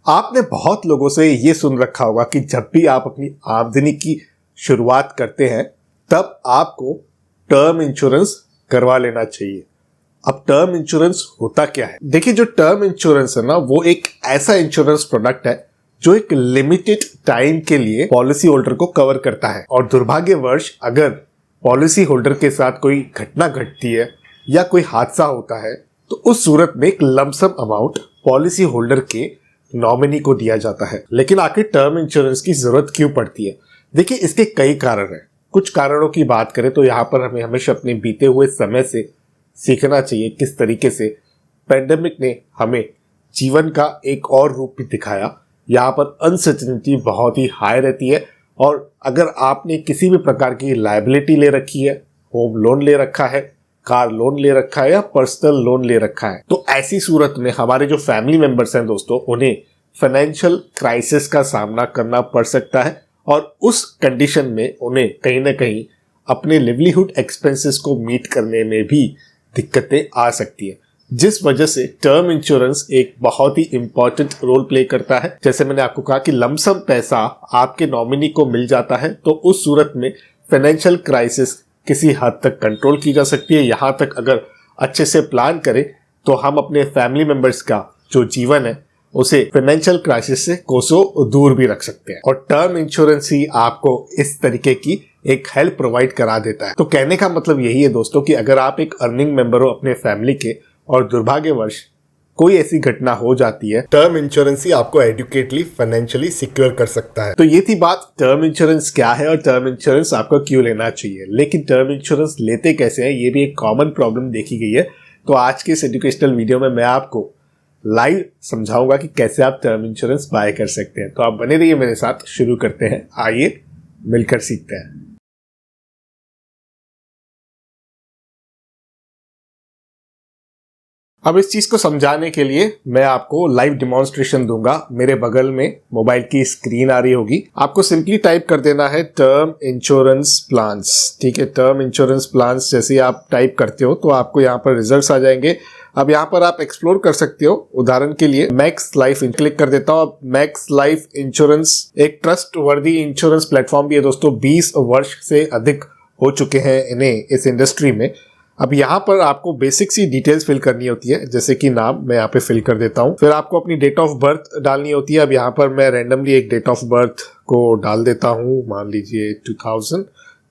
आपने बहुत लोगों से ये सुन रखा होगा कि जब भी आप अपनी आमदनी की शुरुआत करते हैं तब आपको टर्म इंश्योरेंस करवा लेना चाहिए। अब टर्म इंश्योरेंस होता क्या है? देखिए, जो टर्म इंश्योरेंस है ना, वो एक ऐसा इंश्योरेंस प्रोडक्ट है जो एक लिमिटेड टाइम के लिए पॉलिसी होल्डर को कवर करता है, और दुर्भाग्यवश अगर पॉलिसी होल्डर के साथ कोई घटना घटती है या कोई हादसा होता है तो उस सूरत में एक लमसम अमाउंट पॉलिसी होल्डर के नॉमिनी को दिया जाता है। लेकिन आखिर टर्म इंश्योरेंस की जरूरत क्यों पड़ती है? देखिए, इसके कई कारण हैं। कुछ कारणों की बात करें तो यहाँ पर हमें हमेशा अपने बीते हुए समय से सीखना चाहिए किस तरीके से पेंडेमिक ने हमें जीवन का एक और रूप भी दिखाया। यहाँ पर अनसर्टेनिटी बहुत ही हाई रहती है, और अगर आपने किसी भी प्रकार की लायबिलिटी ले रखी है, होम लोन ले रखा है, कार लोन ले रखा है या पर्सनल लोन ले रखा है, तो ऐसी सूरत में हमारे जो फैमिली मेंबर्स हैं दोस्तों, उन्हें फाइनेंशियल क्राइसिस का सामना करना पड़ सकता है, और उस कंडीशन में उन्हें कहीं ना कहीं अपने लिवलीहुड एक्सपेंसेस को मीट करने में भी दिक्कतें आ सकती है, जिस वजह से टर्म इंश्योरेंस एक बहुत ही इंपॉर्टेंट रोल प्ले करता है। जैसे मैंने आपको कहा कि लमसम पैसा आपके नॉमिनी को मिल जाता है, तो उस सूरत में फाइनेंशियल क्राइसिस किसी हद तक कंट्रोल की जा सकती है। यहाँ तक अगर अच्छे से प्लान करें तो हम अपने फैमिली मेंबर्स का जो जीवन है उसे फाइनेंशियल क्राइसिस से कोसों दूर भी रख सकते हैं, और टर्म इंश्योरेंस ही आपको इस तरीके की एक हेल्प प्रोवाइड करा देता है। तो कहने का मतलब यही है दोस्तों कि अगर आप एक अर्निंग मेंबर हो अपने फैमिली के और दुर्भाग्यवश कोई ऐसी घटना हो जाती है, टर्म इंश्योरेंस ही आपको एडुकेटली फाइनेंशियली सिक्योर कर सकता है। तो ये थी बात टर्म इंश्योरेंस क्या है और टर्म इंश्योरेंस आपको क्यों लेना चाहिए। लेकिन टर्म इंश्योरेंस लेते कैसे हैं, ये भी एक कॉमन प्रॉब्लम देखी गई है। तो आज के इस एजुकेशनल वीडियो में मैं आपको लाइव समझाऊंगा कि कैसे आप टर्म इंश्योरेंस बाय कर सकते हैं। तो आप बने रहिए मेरे साथ, शुरू करते हैं, आइए मिलकर सीखते हैं। अब इस चीज को समझाने के लिए मैं आपको लाइव डिमॉन्स्ट्रेशन दूंगा। मेरे बगल में मोबाइल की स्क्रीन आ रही होगी, आपको सिंपली टाइप कर देना है टर्म इंश्योरेंस प्लान्स। ठीक है, टर्म इंश्योरेंस प्लान्स जैसे ही आप टाइप करते हो तो आपको यहाँ पर रिजल्ट्स आ जाएंगे। अब यहाँ पर आप एक्सप्लोर कर सकते हो। उदाहरण के लिए मैक्स लाइफ क्लिक कर देता हूँ। मैक्स लाइफ इंश्योरेंस एक ट्रस्ट वर्दी इंश्योरेंस प्लेटफॉर्म भी है दोस्तों। 20 वर्ष से अधिक हो चुके हैं इन्हें इस इंडस्ट्री में। अब यहाँ पर आपको बेसिक सी डिटेल्स फिल करनी होती है, जैसे कि नाम मैं यहाँ पे फिल कर देता हूँ। फिर आपको अपनी डेट ऑफ बर्थ डालनी होती है। अब यहाँ पर मैं रैंडमली एक डेट ऑफ बर्थ को डाल देता हूँ, मान लीजिए 2000।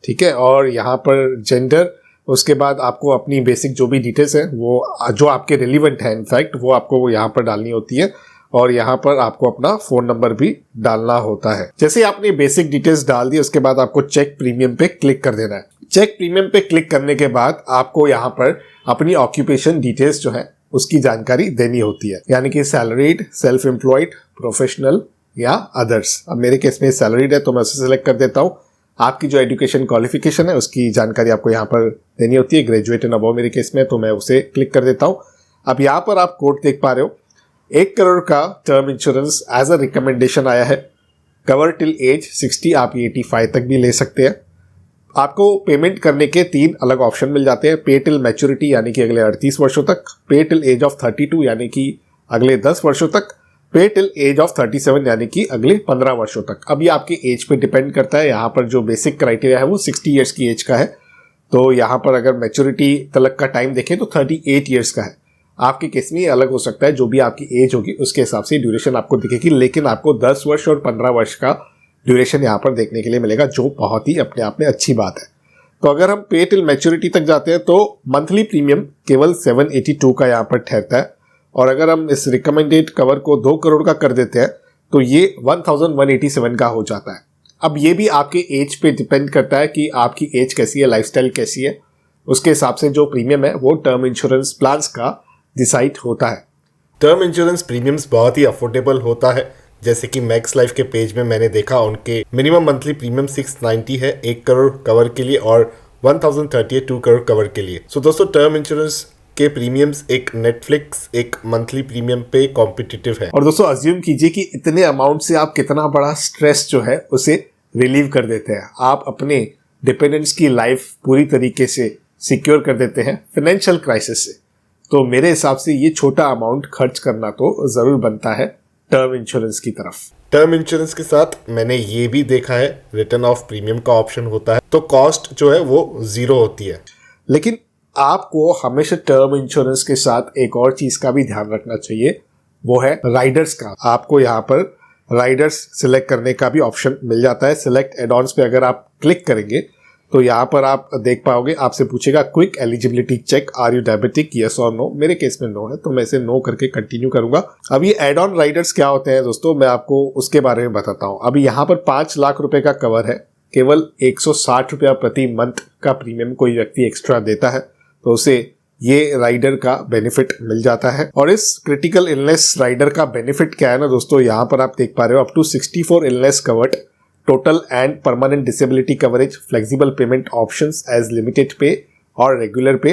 ठीक है, और यहाँ पर जेंडर, उसके बाद आपको अपनी बेसिक जो भी डिटेल्स है वो जो आपके रिलीवेंट है इनफैक्ट वो आपको यहाँ पर डालनी होती है, और यहाँ पर आपको अपना फोन नंबर भी डालना होता है। जैसे आपने बेसिक डिटेल्स डाल दी, उसके बाद आपको चेक प्रीमियम पे क्लिक कर देना है। चेक प्रीमियम पे क्लिक करने के बाद आपको यहाँ पर अपनी ऑक्यूपेशन डिटेल्स जो है उसकी जानकारी देनी होती है, यानी कि सैलरीड, सेल्फ एम्प्लॉयड, प्रोफेशनल या अदर्स। अब मेरे केस में सैलरीड है तो मैं उसे सेलेक्ट कर देता हूँ। आपकी जो एजुकेशन क्वालिफिकेशन है उसकी जानकारी आपको यहाँ पर देनी होती है, ग्रेजुएट एंड अबव मेरे केस में, तो मैं उसे क्लिक कर देता हूँ। अब यहाँ पर आप कोड देख पा रहे हो, 1 करोड़ का term insurance as a recommendation आया है। कवर टिल एज 60, आप 85 तक भी ले सकते हैं। आपको पेमेंट करने के 3 अलग ऑप्शन मिल जाते हैं। पे टिल मैच्योरिटी यानी कि अगले 38 वर्षों तक, पे टिल एज ऑफ 32 यानी कि अगले 10 वर्षों तक, पे टिल एज ऑफ 37 यानी कि अगले 15 वर्षों तक। अब ये आपकी एज पे डिपेंड करता है। यहाँ पर जो बेसिक क्राइटेरिया है वो 60 ईयर्स की एज का है, तो यहाँ पर अगर मैच्योरिटी तलक का टाइम देखें तो 38 ईयर्स का है। आपके केस में अलग हो सकता है, जो भी आपकी एज होगी उसके हिसाब से ड्यूरेशन आपको दिखेगी, लेकिन आपको 10 वर्ष और 15 वर्ष का ड्यूरेशन यहाँ पर देखने के लिए मिलेगा, जो बहुत ही अपने आप में अच्छी बात है। तो अगर हम पे टिल मैच्योरिटी तक जाते हैं तो मंथली प्रीमियम केवल 782 का यहाँ पर ठहरता है, और अगर हम इस रिकमेंडेड कवर को 2 करोड़ का कर देते हैं तो ये 1187 का हो जाता है। अब ये भी आपके एज पे डिपेंड करता है कि आपकी एज कैसी है, लाइफस्टाइल कैसी है, उसके हिसाब से जो प्रीमियम है वो टर्म इंश्योरेंस प्लान्स का डिसाइड होता है। टर्म इंश्योरेंस प्रीमियम्स बहुत ही अफोर्डेबल होता है। जैसे कि मैक्स लाइफ के पेज में मैंने देखा, उनके मिनिमम मंथली प्रीमियम 690 है 1 करोड़ कवर के लिए, और 1030 है 2 करोड़ कवर के लिए। सो दोस्तों, टर्म इंश्योरेंस के प्रीमियम्स एक नेटफ्लिक्स एक मंथली प्रीमियम पे कॉम्पिटिटिव है। और दोस्तों, अज्यूम कीजिए कि इतने अमाउंट से आप कितना बड़ा स्ट्रेस जो है उसे रिलीव कर देते हैं। आप अपने डिपेंडेंट्स की लाइफ पूरी तरीके से सिक्योर कर देते हैं फाइनेंशियल क्राइसिस से। तो मेरे हिसाब से ये छोटा अमाउंट खर्च करना तो जरूर बनता है टर्म इंश्योरेंस की तरफ। टर्म इंश्योरेंस के साथ मैंने ये भी देखा है रिटर्न ऑफ प्रीमियम का ऑप्शन होता है, तो कॉस्ट जो है वो 0 होती है। लेकिन आपको हमेशा टर्म इंश्योरेंस के साथ एक और चीज का भी ध्यान रखना चाहिए, वो है राइडर्स का। आपको यहाँ पर राइडर्स सिलेक्ट करने का भी ऑप्शन मिल जाता है। सिलेक्ट एड ऑन्स पे अगर आप क्लिक करेंगे तो यहाँ पर आप देख पाओगे, आपसे पूछेगा quick eligibility check, are you diabetic, yes और नो। मेरे केस में नो है तो मैं इसे नो करके कंटिन्यू करूंगा। अब ये एड ऑन राइडर्स क्या होते हैं दोस्तों, मैं आपको उसके बारे में बताता हूँ। अभी यहाँ पर 5 लाख रुपए का कवर है, केवल 160 रुपया प्रति मंथ का प्रीमियम कोई व्यक्ति एक्स्ट्रा देता है तो उसे ये राइडर का बेनिफिट मिल जाता है। और इस क्रिटिकल इलनेस राइडर का बेनिफिट क्या है ना दोस्तों, यहाँ पर आप देख पा रहे हो, up to 64 illness covered, total and permanent disability coverage, flexible payment options as limited pay और regular pay,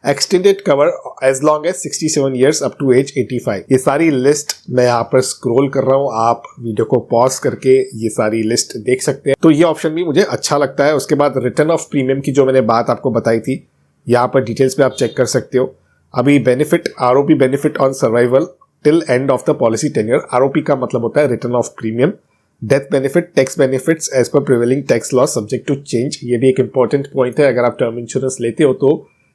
extended cover as long as 67 years up to age 85। ये सारी लिस्ट मैं यहाँ पर स्क्रॉल कर रहा हूँ, आप वीडियो को पॉज करके ये सारी लिस्ट देख सकते हैं। तो ये ऑप्शन भी मुझे अच्छा लगता है। उसके बाद रिटर्न ऑफ प्रीमियम की जो मैंने बात आपको बताई थी, यहाँ पर डिटेल्स पे आप चेक कर सकते हो। अभी benefit, ROP benefit on survival till end of the policy tenure. ROP का मतलब होता है return of premium. Death benefit, tax benefits as per prevailing tax law subject to change. ये भी एक इंपॉर्टेंट पॉइंट है। अगर आप टर्म इंश्योरेंस लेते हो तो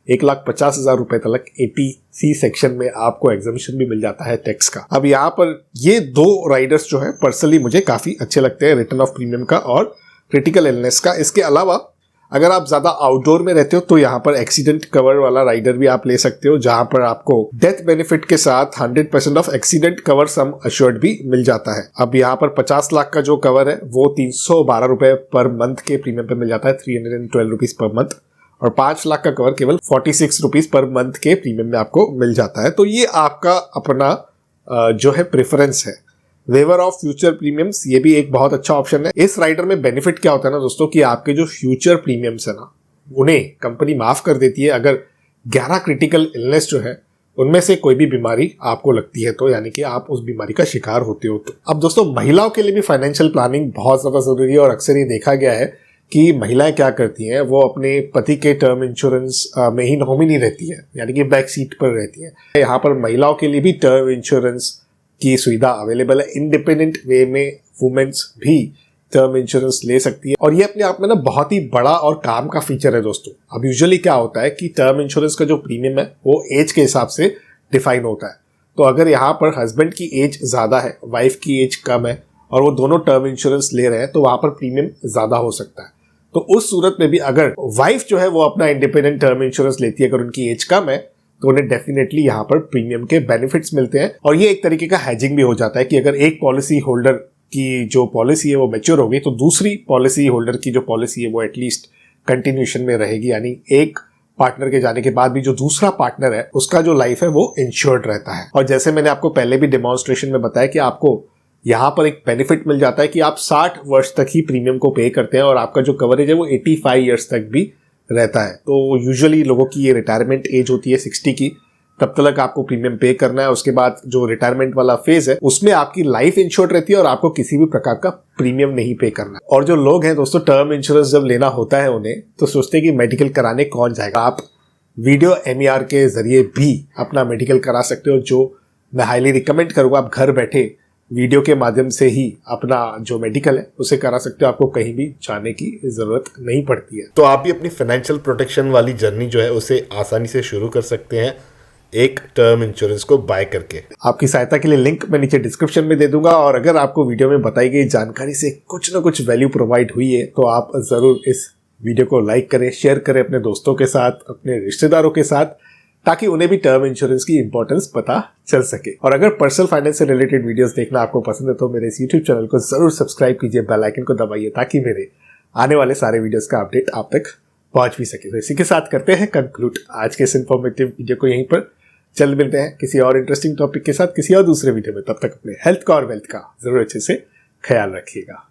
1,50,000 रुपए तक APC सेक्शन में आपको एग्जामिशन भी मिल जाता है टैक्स का। अब यहाँ पर ये 2 राइडर्स जो है पर्सनली मुझे काफी अच्छे लगते हैं, रिटर्न ऑफ प्रीमियम का और क्रिटिकल इलनेस का। इसके अलावा अगर आप ज्यादा आउटडोर में रहते हो तो यहाँ पर एक्सीडेंट कवर वाला राइडर भी आप ले सकते हो, जहां पर आपको डेथ बेनिफिट के साथ 100% of accident cover sum assured भी मिल जाता है। अब यहाँ पर 50 लाख का जो कवर है वो 312 रुपए पर मंथ के प्रीमियम पे मिल जाता है, 312 रुपीज पर मंथ। और 5 लाख का कवर केवल 46 रुपीज पर मंथ के प्रीमियम में आपको मिल जाता है। तो ये आपका अपना जो है प्रेफरेंस है। वेवर ऑफ फ्यूचर प्रीमियम्स, ये भी एक बहुत अच्छा ऑप्शन है। इस राइडर में बेनिफिट क्या होता है ना दोस्तों, कि आपके जो फ्यूचर प्रीमियम्स है ना, उन्हें कंपनी माफ कर देती है अगर 11 क्रिटिकल इलनेस जो है उनमें से कोई भी बीमारी आपको लगती है तो, यानी कि आप उस बीमारी का शिकार होते हो तो। अब दोस्तों महिलाओं के लिए भी फाइनेंशियल प्लानिंग बहुत ज्यादा जरूरी है और अक्सर ये देखा गया है कि महिलाएं क्या करती हैं, वो अपने पति के टर्म इंश्योरेंस में ही नॉमिनी रहती है, यानी कि बैक सीट पर रहती है। यहाँ पर महिलाओं के लिए भी टर्म इंश्योरेंस की सुविधा अवेलेबल है। इंडिपेंडेंट वे में वुमेन्स भी टर्म इंश्योरेंस ले सकती है और ये अपने आप में ना बहुत ही बड़ा और काम का फीचर है दोस्तों। अब यूजुअली क्या होता है कि टर्म इंश्योरेंस का जो प्रीमियम है वो एज के हिसाब से डिफाइन होता है। तो अगर यहाँ पर हस्बैंड की एज ज्यादा है, वाइफ की एज कम है और वो दोनों टर्म इंश्योरेंस ले रहे हैं तो वहां पर प्रीमियम ज्यादा हो सकता है। तो उस सूरत में भी अगर वाइफ जो है वो अपना इंडिपेंडेंट टर्म इंश्योरेंस लेती है, अगर उनकी एज कम है तो उन्हें डेफिनेटली यहाँ पर प्रीमियम के बेनिफिट्स मिलते हैं। और ये एक तरीके का हेजिंग भी हो जाता है कि अगर एक पॉलिसी होल्डर की जो पॉलिसी है वो मैच्योर हो गई तो दूसरी पॉलिसी होल्डर की जो पॉलिसी है वो एटलीस्ट कंटिन्यूशन में रहेगी, यानी एक पार्टनर के जाने के बाद भी जो दूसरा पार्टनर है उसका जो लाइफ है वो इंश्योर्ड रहता है। और जैसे मैंने आपको पहले भी डेमोन्स्ट्रेशन में बताया कि आपको यहाँ पर एक बेनिफिट मिल जाता है कि आप 60 वर्ष तक ही प्रीमियम को पे करते हैं और आपका जो कवरेज है वो 85 ईयर्स तक भी रहता है। तो यूजुअली लोगों की ये रिटायरमेंट एज होती है 60 की, तब तक आपको प्रीमियम पे करना है। उसके बाद जो रिटायरमेंट वाला फेज है उसमें आपकी लाइफ इंश्योर्ड रहती है और आपको किसी भी प्रकार का प्रीमियम नहीं पे करना है। और जो लोग हैं दोस्तों टर्म इंश्योरेंस जब लेना होता है उन्हें तो सोचते हैं कि मेडिकल कराने कौन जाएगा। आप वीडियो MER के जरिए भी अपना मेडिकल करा सकते हो, जो मैं हाईली रिकमेंड करूंगा। आप घर बैठे वीडियो के माध्यम से ही अपना जो मेडिकल है उसे करा सकते हो, आपको कहीं भी जाने की जरूरत नहीं पड़ती है। तो आप भी अपनी फाइनेंशियल प्रोटेक्शन वाली जर्नी जो है उसे आसानी से शुरू कर सकते हैं एक टर्म इंश्योरेंस को बाय करके। आपकी सहायता के लिए लिंक मैं नीचे डिस्क्रिप्शन में दे दूंगा और अगर आपको वीडियो में बताई गई जानकारी से कुछ ना कुछ वैल्यू प्रोवाइड हुई है तो आप जरूर इस वीडियो को लाइक करें, शेयर करें अपने दोस्तों के साथ, अपने रिश्तेदारों के साथ, ताकि उन्हें भी टर्म इंश्योरेंस की इंपॉर्टेंस पता चल सके। और अगर पर्सनल फाइनेंस से रिलेटेड वीडियोस देखना आपको पसंद है तो मेरे इस YouTube चैनल को जरूर सब्सक्राइब कीजिए, बेल आइकन को दबाइए ताकि मेरे आने वाले सारे वीडियोस का अपडेट आप तक पहुंच भी सके। तो इसी के साथ करते हैं कंक्लूड आज के इस इंफॉर्मेटिव वीडियो को यहीं पर। चल मिलते हैं किसी और इंटरेस्टिंग टॉपिक के साथ किसी और दूसरे वीडियो में। तब तक अपने हेल्थ का और वेल्थ का जरूर अच्छे से ख्याल रखिएगा।